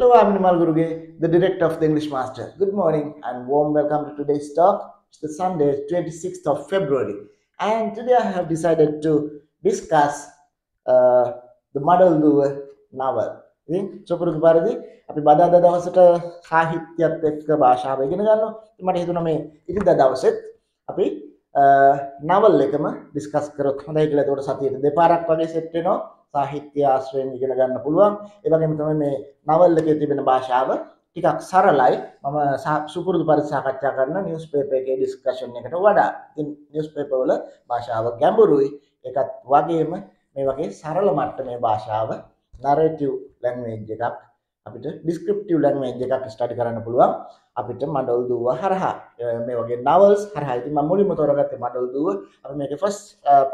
Hello, I'm Nimal Guruge, the director of the English Master. Good morning and warm welcome to today's talk. It's the Sunday, 26th of February. And today I have decided to discuss the Model Duo novel. සුපුරුදු පරිදි අපි බදාදා දවසට සාහිත්‍යයත් එක්ක භාෂාව ඉගෙන ගන්නවා. මට හිතුණා මේ ඉරිදා දවසෙත් අපි නවල් එකම ඩිස්කස් කරොත් හොඳයි කියලා. ඒකට සතියේ දෙපාරක් වගේ සෙට් වෙනවා. සාහිත්‍ය ආශ්‍රයෙන් ඉගෙන ගන්න පුළුවන්. ඒ වගේම තමයි මේ නවල් එකේ තිබෙන භාෂාව ටිකක් සරලයි. මම සුපුරුදු පරිදි සාකච්ඡා කරන නිවුස් පේපර් එකේ ඩිස්කෂන් එකට වඩා. ඉතින් නිවුස් පේපර් වල භාෂාව ගැඹුරුයි. ඒකත් වගේම මේ වගේ සරල මට්ටමේ භාෂාව narrative language එකක් අපිට descriptive language එකක් ස්ටඩි කරන්න පුළුවන් අපිට මඩල් දුව හරහා මේ වගේ novels හරහා. ඉතින් මම මුලින්ම තෝරගත්තේ මඩල් දුව. අපි මේකේ first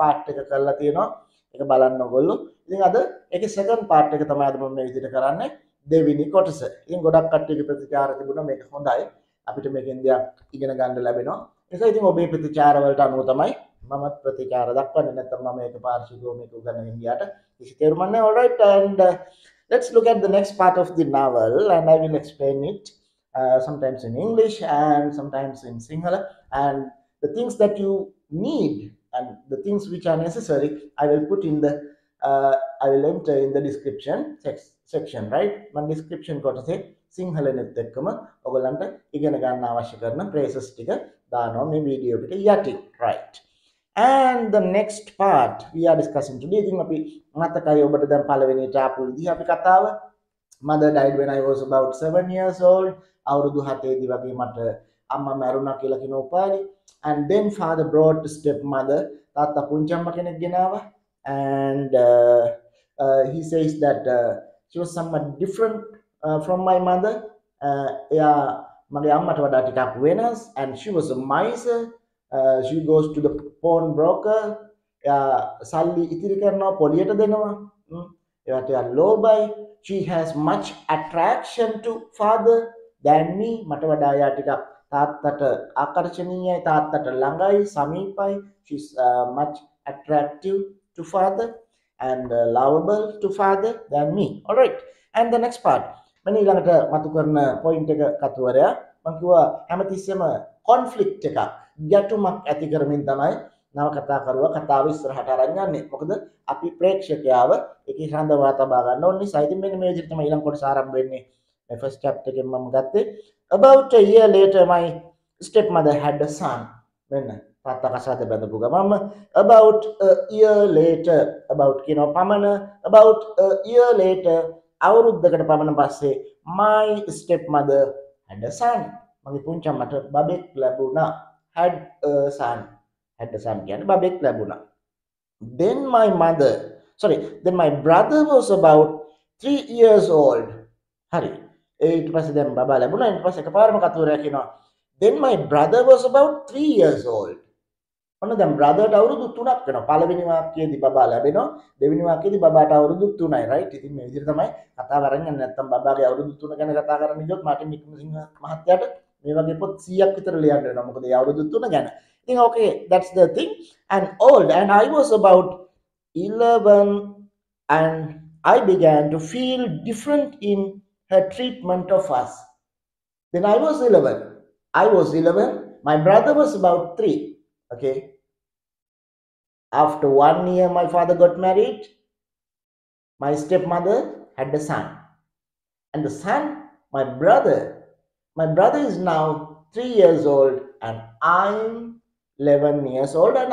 part එක කරලා තියෙනවා. ඒක බලන්න ඕගොල්ලෝ. ඉතින් අද ඒකේ second part එක තමයි අද මම මේ විදිහට කරන්නේ. දෙවෙනි කොටස. ඉතින් ගොඩක් කට්ටියගේ ප්‍රතිචාර තිබුණා මේක හොඳයි. අපිට මේකෙන් දෙයක් ඉගෙන ගන්න ලැබෙනවා. ඒක ඉතින් ඔබේ ප්‍රතිචාර වලට අනුව තමයි මමත් ප්‍රතිචාර දක්වන්නේ. නැත්නම් මම මේක පාර්ශවිකව මේක උගන්වන්න ගියාට කිසි තේරුමක් නැහැ. All right, and let's look at the next part of the novel and I will explain it sometimes in English and sometimes in Sinhala, and the things that you need and the things which are necessary I will put in the I will enter in the description section, right? Man description කොටසේ සිංහලෙත් එක්කම ඔයගලන්ට ඉගෙන ගන්න අවශ්‍ය කරන phrases ටික දානවා මේ වීඩියෝ එකට යටින්, right? And the next part we are discussing today. ඉතින් අපි මතකයි ඔබට දැන් පළවෙනිට ආපු විදිහ අපි කතාව. Mother died when I was about 7 years old. අවුරුදු 7 දී වගේ මට අම්මා මැරුණා කියලා කියන උපාධි. And then father brought stepmother. තාත්තා පුංචි අම්මා කෙනෙක් ගෙනාවා. And he says that she was somewhat different from my mother. එයා මගේ අම්මට වඩා ටිකක් වෙනස්. And she was a miser. She goes to the pawnbroker. සල්ලි ඉතිරි කරනවා පොලියට දෙනවා. ඒවට යා ලෝභයි. She has much attraction to father than me. මට වඩා යා ටිකක් තාත්තට ආකර්ෂණීයයි, තාත්තට ළඟයි, සමීපයි. She's much attractive to father and lovable to father than me. All right, and the next part මම ඊළඟට මතු කරන point එක කතුවරයා මම කිව්වා හැමතිස්සෙම conflict එකක් ගැටුමක් ඇති කරමින් තමයි නවකතාකරුවා කතාව ඉස්සරහට අරන් යන්නේ. මොකද අපි ප්‍රේක්ෂකයාව ඒකේ රඳවා තබා ගන්න ඕනේ. සයිතින් මෙන්න මේ විදිහට තමයි ඊළඟ කොටස ආරම්භ වෙන්නේ. මේ first chapter එකෙන් මම ගත්තේ about a year later my stepmother had a son. මෙන්න තාත්තා කසාද බඳපු ගමම about a year later about කියනවා පමණ about a year later අවුරුද්දකට පමණ පස්සේ my stepmother had a son. මගේ පුංචි අම්මට බබෙක් ලැබුණා. had a son කියන්නේ බබෙක් ලැබුණා. Then my brother was about 3 years old. හරි. ඊට පස්සේ දැන් බබා ලැබුණා. ඊට පස්සේ එකපාරම කතුවරයා කියනවා then my brother was about 3 years old. ඔන්න දැන් brotherට අවුරුදු 3ක් වෙනවා. පළවෙනි වාක්‍යයේදී බබා ලැබෙනවා. දෙවෙනි වාක්‍යයේදී බබාට අවුරුදු 3යි, right? ඉතින් මේ විදිහට තමයි කතාව අරන් යන්නේ. නැත්තම් බබාගේ අවුරුදු 3 ගැන කතා කරන්න ගියොත් මාටින් වික්‍රමසිංහ මහත්තයාට මේ වගේ පොත් 100ක් විතර ලියන්න වෙනවා. මොකද ඒ අවුරුදු 3 ගැන. ඉතින් okay, that's the thing. And old, and I was about 11 and I began to feel different in her treatment of us. Then I was 11. My brother was about 3. Okay. After 1 year, my father got married. My stepmother had a son. And the son, my brother is now 3 years old and I'm 11 years old, and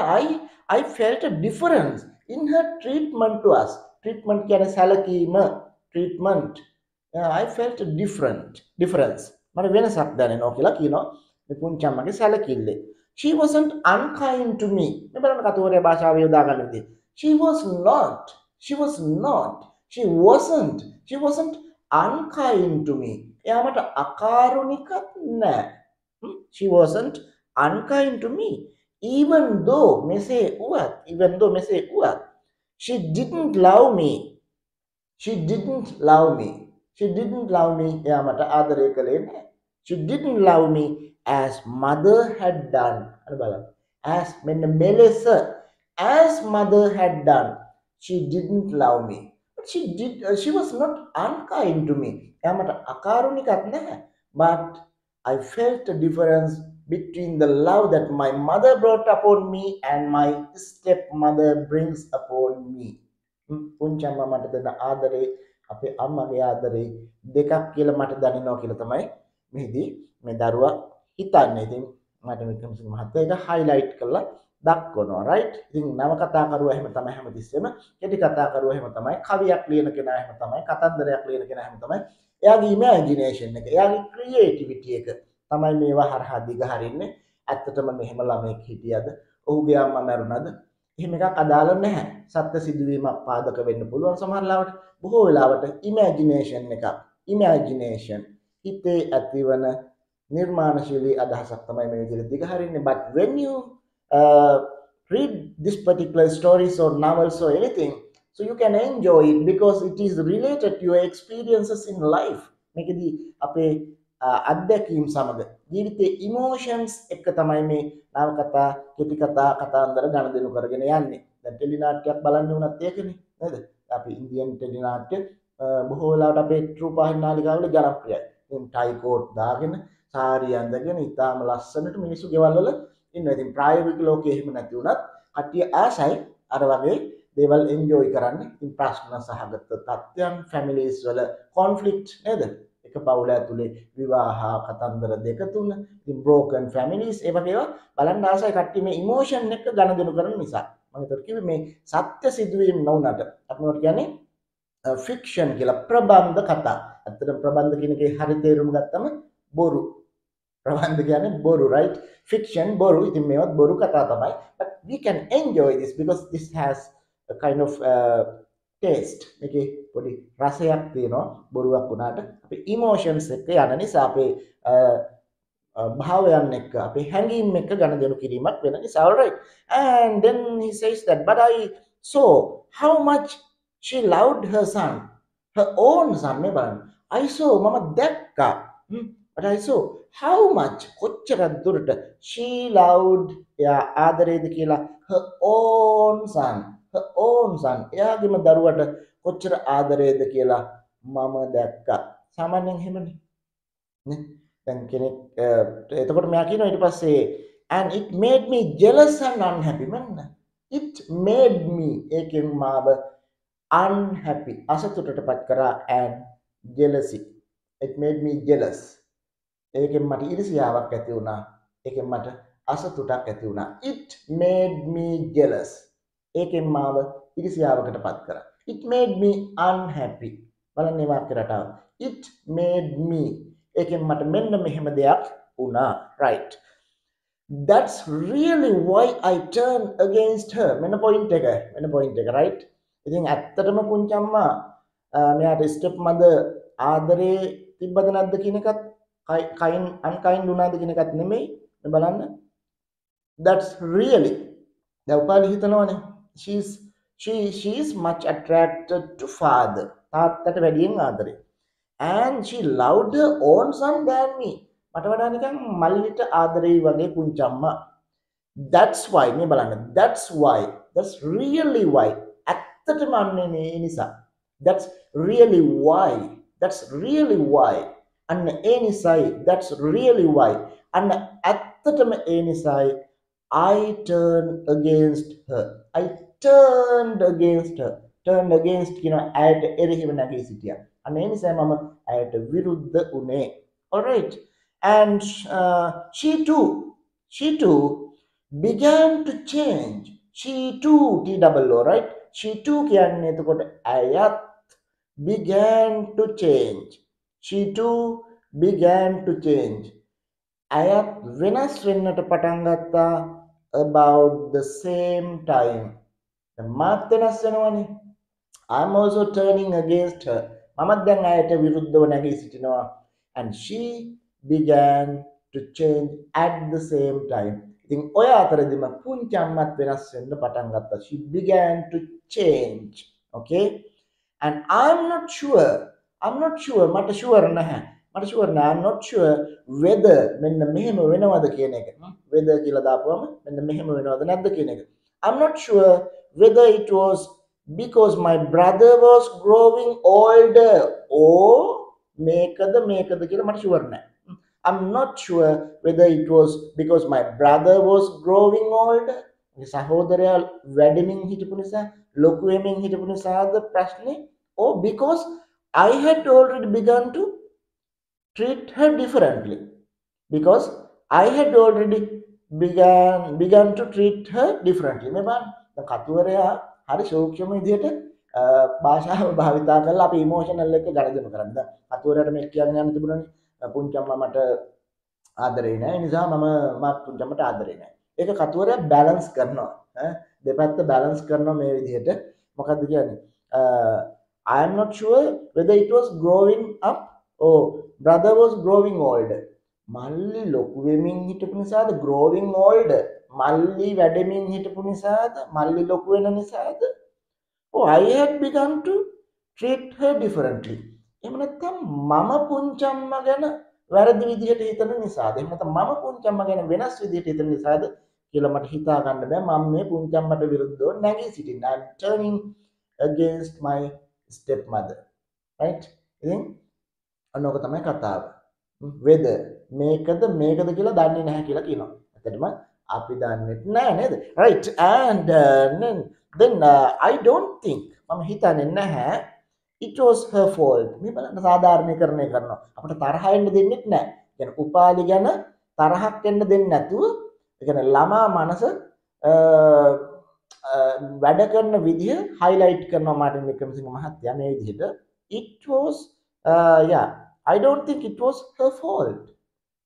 I felt a difference in her treatment to us. Treatment කියන්නේ සැලකීම. Treatment. I felt a difference. මට වෙනසක් දැනෙනවා කියලා කියනවා මේ පුංචි අම්මගේ සැලකිල්ලේ. She wasn't unkind to me. මේ බලන්න කතුවරේ භාෂාව යොදා ගන්න විදිහ. She wasn't unkind to me. එයා මට අකාරුණිකත් නෑ. She wasn't unkind to me. Even though මෙසේ වුවත් she didn't love me. එයා මට ආදරය කළේ නෑ. She didn't love me as mother had done. අර බලන්න. As මෙන්න මෙලෙස as mother had done. She didn't love me. she was not unkind to me. එයා මට අකාරුණිකක් නැහැ. But I felt a difference between the love that my mother brought upon me and my stepmother brings upon me. පුංචම්ම මට දෙන ආදරේ අපේ අම්මගේ ආදරේ දෙකක් කියලා මට දැනෙනවා කියලා තමයි මෙහිදී මේ දරුවා හිතන්නේ. ඉතින් මට වික්‍රමසිංහ මහත්තයා ඒක highlight කරලා දක්වනවා. right? ඉතින් නව කතාකරුවා එහෙම තමයි හැමතිස්සෙම, කෙටි කතාකරුවා එහෙම තමයි, කවියක් ලියන කෙනා එහෙම තමයි, කතන්දරයක් ලියන කෙනා එහෙම තමයි. එයාගේ ඉමේජිනේෂන් එක, එයාගේ ක්‍රියේටිවිටි එක තමයි මේවා හරහා දිගහරින්නේ. ඇත්තටම මෙහෙම ළමෙක් හිටියද, ඔහුගේ අම්මා මැරුණද, එහෙම එකක් අදාළ නැහැ. සත්‍ය සිදුවීමක් පාදක වෙන්න පුළුවන් සමහර ලාවට. බොහෝ වෙලාවට ඉමේජිනේෂන් එකක්, ඉමේජිනේෂන් හිතේ ඇතිවන නිර්මාණශීලී අදහසක් තමයි මේ විදිහට දිගහරින්නේ. But when you read this particular stories or novels or anything, so you can enjoy it because it is related to your experiences in life. මේකදී අපේ අත්දැකීම් සමග ජීවිතයේ emotions එක තමයි මේ නව කතා, කෙටි කතා, කතාන්දර ගණදෙනු කරගෙන යන්නේ. දැන් ටෙලි නාට්‍යයක් බලන්න උනත් ඒකනේ නේද? අපි ඉන්දියන් ටෙලි නාට්‍ය බොහෝ වෙලාවට අපේ රූපවාහිනී නාලිකාවල ජනප්‍රියයි. ඉතින් ටයි කෝට් දාගෙන, සාරි ඇඳගෙන ඉතාම ලස්සනට මිනිස්සු ගෙවල් වල ඉන්නවා. ඉතින් ප්‍රායෝගික ලෝකයේ එහෙම නැති වුණත් කට්ටිය ආසයි අර වගේ දේවල් එන්ජොයි කරන්න. ඉතින් ප්‍රශ්න සහගත තත්ත්වයන්, ෆැමිලිස් වල කොන්ෆ්ලික්ට් නේද? එක පවුල ඇතුලේ විවාහ කතන්දර දෙක තුන, ඉතින් බ්‍රෝකන් ෆැමිලිස්, ඒ වගේ ඒවා බලන්න ආසයි කට්ටිය මේ ඉමෝෂන් එක ගණදෙනු කරන නිසා. මම ඒතර කිව්වේ මේ සත්‍ය සිදුවීම් නොවුනට අපි මොකද කියන්නේ ෆික්ෂන් කියලා, ප්‍රබන්ධ කතා. ඇත්තටම ප්‍රබන්ධ කියන එකේ හරි තේරුම ගත්තම බොරු. ප්‍රබන්ධ කියන්නේ බොරු, right? Fiction බොරු. ඉතින් මේවත් බොරු කතා තමයි. But we can enjoy this because this has a kind of taste. මේකේ පොඩි රසයක් තියෙනවා බොරුවක් වුණාට. අපේ emotions එක්ක යන නිසා, අපේ භාවයන් එක්ක, අපේ හැඟීම් එක්ක ගණදෙනු කිරීමක් වෙන නිසා. All right. And then he says that, but I saw how much she loved her son, her own son. මේ බලන්න. I saw, මම දැක්කා. But I saw how much, කොච්චර දුරට she loved, එයා ආදරේද කියලා, her own son, her own son, එයාගේම දරුවට කොච්චර ආදරේද කියලා මම දැක්කා. සාමාන්‍යයෙන් එහෙමනේ නේ. දැන් කෙනෙක් එතකොට මෙයා කියනවා ඊට පස්සේ and it made me jealous and unhappy. මන්න it made me, ඒකෙන් මාව unhappy, අසතුටටපත් කරා, and jealousy, it made me jealous. ඒකෙන් මට ඊර්ෂ්‍යාවක් ඇති වුණා. ඒකෙන් මට අසතුටක් ඇති වුණා. It made me jealous. ඒකෙන් මාව ඊර්ෂ්‍යාවකටපත් කරා. It made me unhappy. බලන්න මේ වාක්‍ය රටාව. It made me. ඒකෙන් මට මෙන්න මෙහෙම දෙයක් වුණා. Right. That's really why I turned against her. මෙන්න point එක. Right. ඉතින් ඇත්තටම පුංචම්මා මෙයාට stepmother ආදරේ තිබ්බද නැද්ද කියන එකත්, unkind වුණාද කියන එකත් නෙමෙයි. මේ බලන්න. That's really, දැන් Upali හිතනවනේ she is much attracted to father. තාත්තට වැඩියෙන් ආදරේ. And she loved her own son than me. මට වඩා නිකන් මල්ලිට ආදරේ වගේ පුංචම්මා. That's why, මේ බලන්න. That's really why. ඇත්තටම අන්නේ මේ නිසා. That's really why. අන්න ඒ නිසායි, that's really why. අන්න ඇත්තටම ඒ නිසායි I turned against her. Turned against කියනවා ඇයට එරෙහිව නැගී සිටියා. අන්න ඒ නිසා මම ඇයට විරුද්ධ උනේ. All right. And she too began to change. She too, T-double-O, right? She too කියන්නේ එතකොට ඇයත් began to change. She too began to change. ඇයත් වෙනස් වෙන්නට පටන් ගත්තා about the same time. මාත් වෙනස් වෙනවනේ. I'm also turning against her. මමත් දැන් ඇයට විරුද්ධව නැගී සිටිනවා. And she began to change at the same time. ඉතින් ඔය අතරදිම පුංචි අම්මත් වෙනස් වෙන්න පටන් ගත්තා. She began to change. Okay? And I'm not sure, මට ෂුවර් නැහැ. I'm not sure whether මෙන්න මෙහෙම වෙනවද කියන එක. whether කියලා දාපුවම මෙන්න මෙහෙම වෙනවද නැද්ද කියන එක. I'm not sure whether it was because my brother was growing older. Oh, මේකද කියලා මට ෂුවර් නැහැ. I'm not sure whether it was because my brother was growing older. සහෝදරයා වැඩිමින් හිටපු නිසා, ලොකු වෙමින් හිටපු නිසාද ප්‍රශ්නේ, or because I had already begun to treat her differently. Because I had already begun to treat her differently. මේ බලන්න. දැන් කතුවරයා හරි සූක්ෂම විදිහට භාෂාව භාවිතා කරලා අපි ඉමෝෂනල් එක ගණදෙනු කරන්නේ. දැන් කතුවරයාට මේ කියන්න යන්න තිබුණානේ. පුංචම්මා මට ආදරේ නැහැ. ඒ නිසා මම පුංචම්මට ආදරේ නැහැ. ඒක කතුවරයා බැලන්ස් කරනවා. දෙපැත්ත බැලන්ස් කරනවා මේ විදිහට. මොකද්ද කියන්නේ? I am not sure whether it was growing up or brother was growing older. මල්ලි ලොකු වෙමින් හිටපු නිසාද growing older? මල්ලි වැඩෙමින් හිටපු නිසාද? මල්ලි ලොකු වෙන නිසාද? Oh, I had begun to treat her differently. එහෙම නැත්නම් මම පුංචම්මා ගැන වැරදි විදිහට හිතන නිසාද? එහෙම නැත්නම් මම පුංචම්මා ගැන වෙනස් විදිහට හිතන නිසාද කියලා මට හිතා ගන්න බෑ. මම මේ පුංචම්මට විරුද්ධව නැගී සිටින්න. I'm turning against my stepmother. Right? ඉතින් අනෝක තමයි කතාව. whether මේකද කියලා දන්නේ නැහැ කියලා කියනවා. ඇත්තටම අපි දන්නේ නැහැ නේද? Right. And then I don't think මම හිතන්නේ නැහැ it was her fault. මේ බලන්න සාධාරණීකරණය කරනවා. අපිට තරහ එන්න දෙන්නේ නැහැ. يعني උපාලි ගැන තරහක් එන්න දෙන්නේ නැතුව ඒ කියන්නේ ළමා මනස වැඩ කරන විදිහ highlight කරනවා මාර්ටින් වික්‍රමසිංහ මහත්තයා මේ විදිහට. It was yeah, I don't think it was her fault.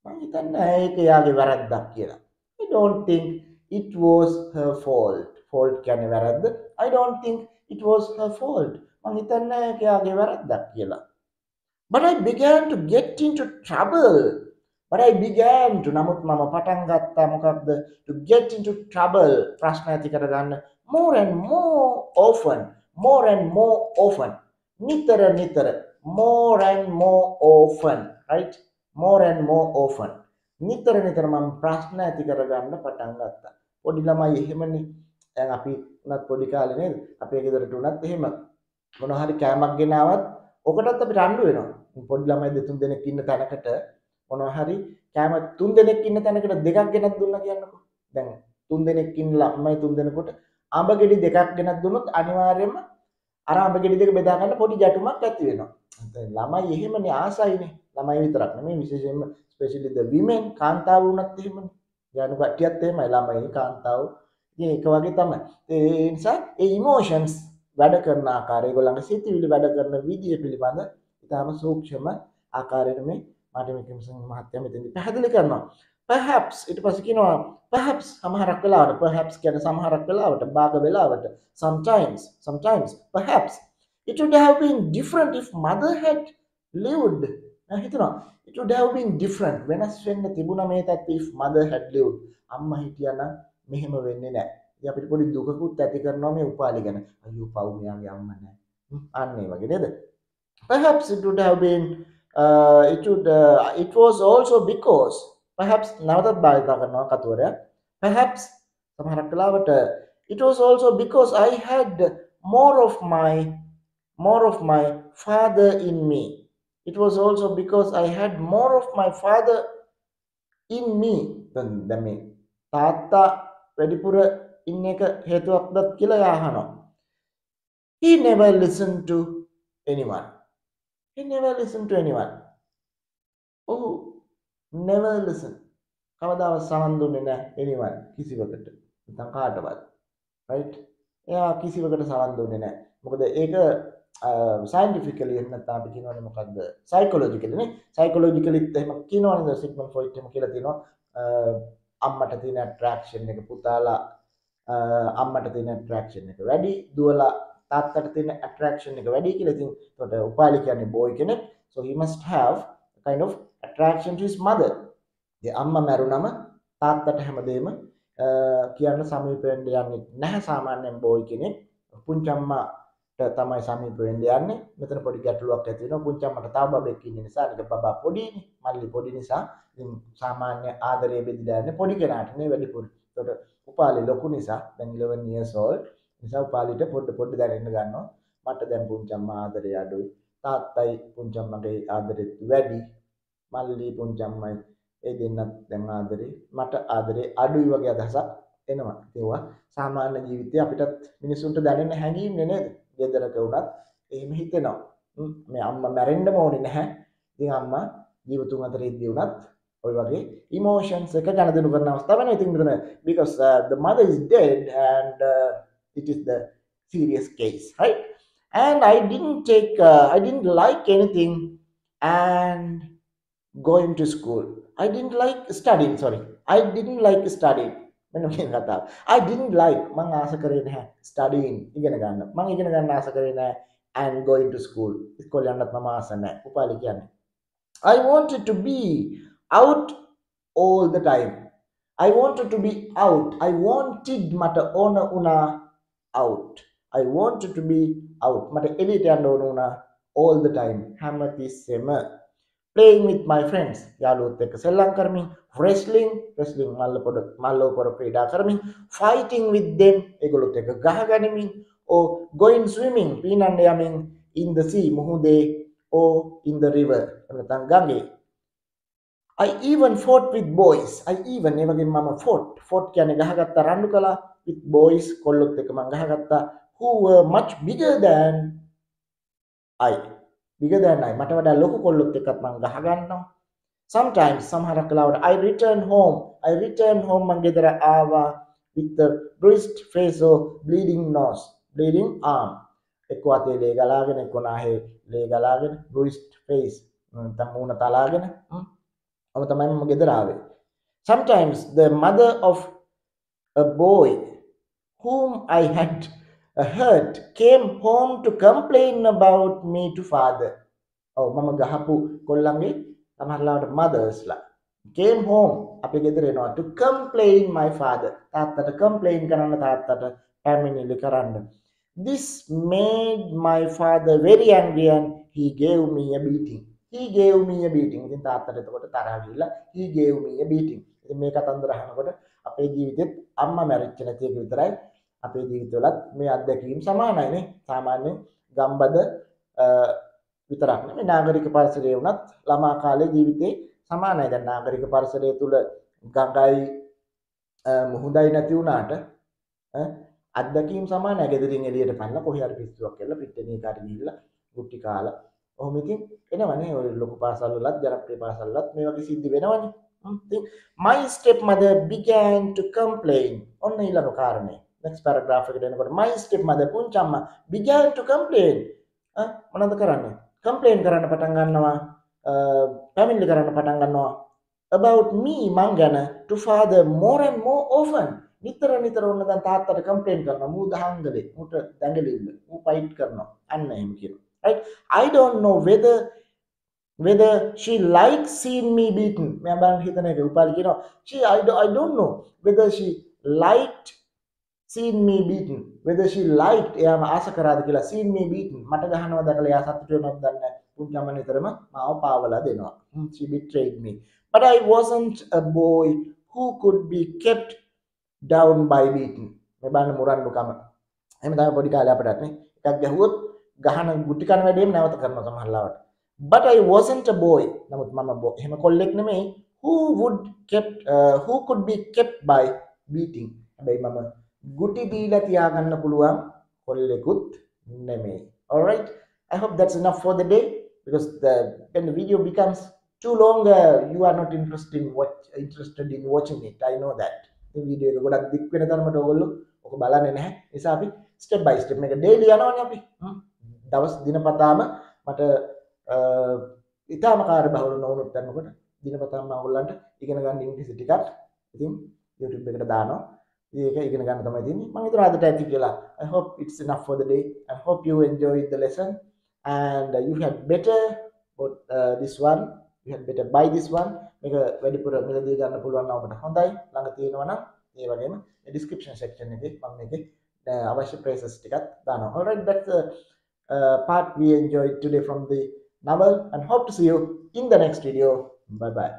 මම හිතන්නේ ඒක යාගේ වැරද්දක් කියලා. I don't think it was her fault. fault කියන්නේ වැරද්ද. I don't think it was her fault. මම හිතන්නේ ඒක යාගේ වැරද්දක් කියලා. But I began to get into trouble. නමුත් මම පටන් ගත්තා මොකක්ද? To get into trouble. ප්‍රශ්න ඇති කරගන්න more and more often. නිතර more and more often. Right? more and more often. නිතර මම ප්‍රශ්න ඇති කරගන්න පටන් ගත්තා. පොඩි ළමයි එහෙමනේ. දැන් අපි උනත් පොඩි කාලේ නේද? අපේ ගෙදරට උනත් එහෙම මොනවා හරි කෑමක් ගෙනාවත් ඔකටත් අපි රණ්ඩු වෙනවා. පොඩි ළමයි දෙතුන් දෙනෙක් ඉන්න තැනකට මොනවා හරි කෑම තුන් දෙනෙක් ඉන්න තැනකට දෙකක් ගෙනත් දුන්නා කියන්නකෝ. දැන් තුන් දෙනෙක් ඉන්න ළමයි තුන් දෙනෙකුට අඹ ගෙඩි දෙකක් ගෙනත් දුන්නොත් අනිවාර්යයෙන්ම අර අඹ ගෙඩි දෙක බෙදා ගන්න පොඩි ගැටුමක් ඇති වෙනවා. ළමයි එහෙමනේ ආසයිනේ. ළමයි විතරක් නෙමෙයි විශේෂයෙන්ම especially the women කාන්තාව වුණත් එහෙමනේ. යනු කට්ටියත් එහෙමයි ළමයි කාන්තාව. ඉතින් ඒක වගේ තමයි. ඒ නිසා ඒ emotions වැඩ කරන ආකාරය ඒගොල්ලන්ගේ සිතිවිලි වැඩ කරන විදිය පිළිබඳ ඉතාම සූක්ෂම ආකාරයට මේ මාර්ටින් වික්‍රමසිංහ මහත්තයා මෙතෙන්දී පැහැදිලි කරනවා. perhaps ඊට පස්සේ කියනවා perhaps සමහරක් වෙලාවට perhaps කියන්නේ සමහරක් වෙලාවට භාග වෙලාවට sometimes perhaps it would have been different if mother had lived. හිතනවා it would have been different වෙනස් වෙන්න තිබුණා මේ තත්ත්වය if mother had lived. අම්මා හිටියනම් මෙහෙම වෙන්නේ නැහැ. ඉතින් අපිට පොඩි දුකකුත් ඇති කරනවා මේ උපාලි ගැන. අයියෝ පව් මෙයාගේ අම්මා නැහැ. අන්න ඒ වගේ නේද? Perhaps it would have been it was also because perhaps නැවතත් භාවිතා කරනවා කතුවරයා. perhaps සමහරක් වෙලාවට it was also because I had more of my father in me. It was also because I had more of my father in me. දැන් මේ තාත්තා වැඩිපුර ඉන්න එක හේතුවක්ද කියලා අහනවා. He never listened to anyone. Oh, never listen. කවදාවත් සමන් දුන්නේ නැහැ anyone කිසිවකට. නැත්නම් කාටවත්. right? එයා කිසිවකට සමන් දුන්නේ නැහැ. මොකද ඒක scientifically එහෙම නැත්නම් අපි කියනවානේ මොකද්ද? psychologically නේ. psychologicallyත් එහෙම කියනවානේ සිග්මන්ඩ් ෆ්‍රොයිඩ් එහෙම කියලා තියෙනවා. අම්මට තියෙන attraction එක පුතාලා අම්මට තියෙන attraction එක වැඩි, දුවලා තාත්තට තියෙන attraction එක වැඩි කියලා. ඉතින් ඒකට උපාලි කියන්නේ boy කෙනෙක්. So he must have a kind of attraction to his mother. ඒ අම්මා මැරුණම තාත්තට හැමදේම කියන්න සමීප වෙන්න යන්නේ නැහැ සාමාන්‍යයෙන් boy කෙනෙක්. පුංචම්මා තමයි සමීප වෙන්න යන්නේ. මෙතන පොඩි ගැටලුවක් ඇති වෙනවා. පුංචම්මට තව බබෙක් ඉන්න නිසා නික බබා පොඩිනේ. මල්ලි පොඩි නිසා ඉතින් සාමාන්‍ය ආදරය බෙදලා යන්නේ පොඩි කෙනාට නේ වැඩිපුර. ඒකට උපාලි ලොකු නිසා දැන් 11 years old. නිසා උපාලිට පොඩ්ඩ දැනෙන්න ගන්නවා මට දැන් පුංචි අම්මා ආදරේ අඩුයි තාත්තයි පුංචි අම්මගේ ආදරෙත් වැඩි මල්ලි පුංචි අම්මයි ඒ දෙන්නත් දැන් ආදරේ මට ආදරේ අඩුයි වගේ අදහසක් එනවා ඒවා සාමාන්‍ය ජීවිතේ අපිටත් මිනිසුන්ට දැනෙන හැඟීම්නේ නේද ගෙදරක වුණත් එහෙම හිතෙනවා මේ අම්මා මැරෙන්න ඕනේ නැහැ ඉතින් අම්මා ජීවිතුන් අතර ඉද්දී වුණත් ඔය වගේ emotions එක ගණදෙනු කරන අවස්ථාව වෙනවා ඉතින් මෙතන because the mother is dead and it is the serious case right and I didn't like anything and going to school I didn't like studying sorry I didn't like studying මෙන්න මේ කතාව I didn't like මම ආස කරේ නැහැ studying ඉගෙන ගන්න මම ඉගෙන ගන්න ආස කරේ නැහැ and going to school ඉස්කෝලේ යන්නත් මම ආස නැහැ උපාලි කියන්නේ I wanted to be out all the time I wanted to be out I wanted මට ඕන වුණා out I wanted to be out මට එළියට යන්න ඕන වුණා all the time හැමතිස්සෙම playing with my friends යාළුවොත් එක්ක සෙල්ලම් කරමින් wrestling මල්ල පොර ක්‍රීඩා කරමින් fighting with them ඒගොල්ලොත් එක්ක ගහගනිමින් or going swimming පීනන්න යමින් in the sea මුහුදේ or in the river නැත්නම් ගඟේ I even fought with boys ඒ වගේ මම fought කියන්නේ ගහගත්ත රණ්ඩු කළා with boys කොල්ලොත් එක්ක මම ගහගත්තා who were much bigger than I මට වඩා ලොකු කොල්ලොත් එක්කත් මම ගහ ගන්නවා sometimes සමහරක් වෙලාවට I returned home මං ගෙදර ආවා with the bruised face or bleeding arm එක්ක අතේ ලේ ගලාගෙන එක්ක නාහේ ලේ ගලාගෙන bruised face නැත්නම් මූණ තලාගෙන තමයි මම ගෙදර ආවේ sometimes the mother of a boy whom I had hurt came home to complain about me to father මම ගහපු කොල්ලන්ගේ සමහරලාට mothersලා came home අපේ ගෙදර එනවා to complain my father තාත්තට complain කරන්න තාත්තට පැමිණිලි කරන්න this made my father very angry and he gave me a beating ඉතින් තාත්තට එතකොට තරහ ගිහිල්ලා he gave me a beating ඉතින් මේ කතන්දර අහනකොට අපේ ජීවිතෙත් අම්මා මැරිච්ච නැති එක විතරයි අපේ ජීවිතවලත් මේ අත්දැකීම් සමානයිනේ සාමාන්‍ය ගම්බද විතරක් නෙමෙයි නාගරික පරිසරයේ වුණත් ළමා කාලේ ජීවිතේ සමානයි දැන් නාගරික පරිසරය තුල ගඟයි මුහුදයි නැති වුණාට අත්දැකීම් සමානයි ගෙදරින් එළියට පැනලා කොහේ හරි පිස්සුවක් කරලා පිට්ටනිය කාට ගිහිල්ලා ගුටි කාලා ඔහොම ඉතින් එනවනේ ඔය ලොකු පාසල් වලත් ජනප්‍රිය පාසල් වලත් මේ වගේ සිද්ධි වෙනවනේ ඉතින් my stepmother began to complain ඔන්න ඊළඟ කාරණේ next paragraph එකට එනකොට my stepmother පුංචම්ම began to complain මොනවද කරන්නේ complain කරන්න පටන් ගන්නවා පැමිණිලි කරන්න පටන් ගන්නවා about me මං ගැන to father more and more often නිතර ඔන්න දැන් තාත්තට complain කරනවා මූ දහංගලේ මූට දඟලින්න මූ fight කරනවා අන්න එහෙම කියනවා right I don't know whether she likes seeing me beaten මම බලන්න හිතන එක උපාලි කියනවා I don't know whether she liked seen me beaten whether she liked එයාම ආස කරාද කියලා seen me beaten මට ගහනවා දැකලා එයා සතුටු වෙනවද දන්නේ නැහැ පුංචිම නිතරම මාව පාවලා දෙනවා she betrayed me but I wasn't a boy who could be kept down by beaten මේ බලන්න මුරණ්ඩුකම එහෙම තමයි පොඩි කාලේ අපිටත් නේ එකක් ගැහුවොත් ගහන ගුටි කන වැඩේම නැවත කරනවා සමහරවිට but I wasn't a boy නමුත් මම එහෙම කොල්ලෙක් නෙමෙයි who could be kept by beating හැබැයි මම ගුටි දීලා තියාගන්න පුළුවන් කොල්ලෙකුත් නෙමෙයි alright I hope that's enough for the day because when the video becomes too long you are not interested in watching it I know that මේ video එක ගොඩක් දික් වෙන තරමට ඔයගොල්ලෝ ඔක බලන්නේ නැහැ නිසා අපි step by step මේක daily යනවනේ අපි දවස් දිනපතාම මට ඉතාම කාර්යබහුල නොවුනොත් යනකොට දිනපතාම මම ඔයගොල්ලන්ට ඉගෙන ගන්න ඉංග්‍රීසි ටිකක් ඉතින් YouTube එකට දානවා ඒක ඉගෙන ගන්න තමයි තියෙන්නේ මම හිතනවා අදට ඇති කියලා I hope it's enough for the day I hope you enjoyed the lesson and you had better this one you had better buy this one මේක වැඩිපුර මිලදී ගන්න පුළුවන් නම් ඔබට හොඳයි ළඟ තියෙනවා නම් ඒ වගේම description section එකේ මම මේකේ අවශ්‍ය prices ටිකක් දානවා alright that's the part we enjoyed today from the novel and hope to see you in the next video bye bye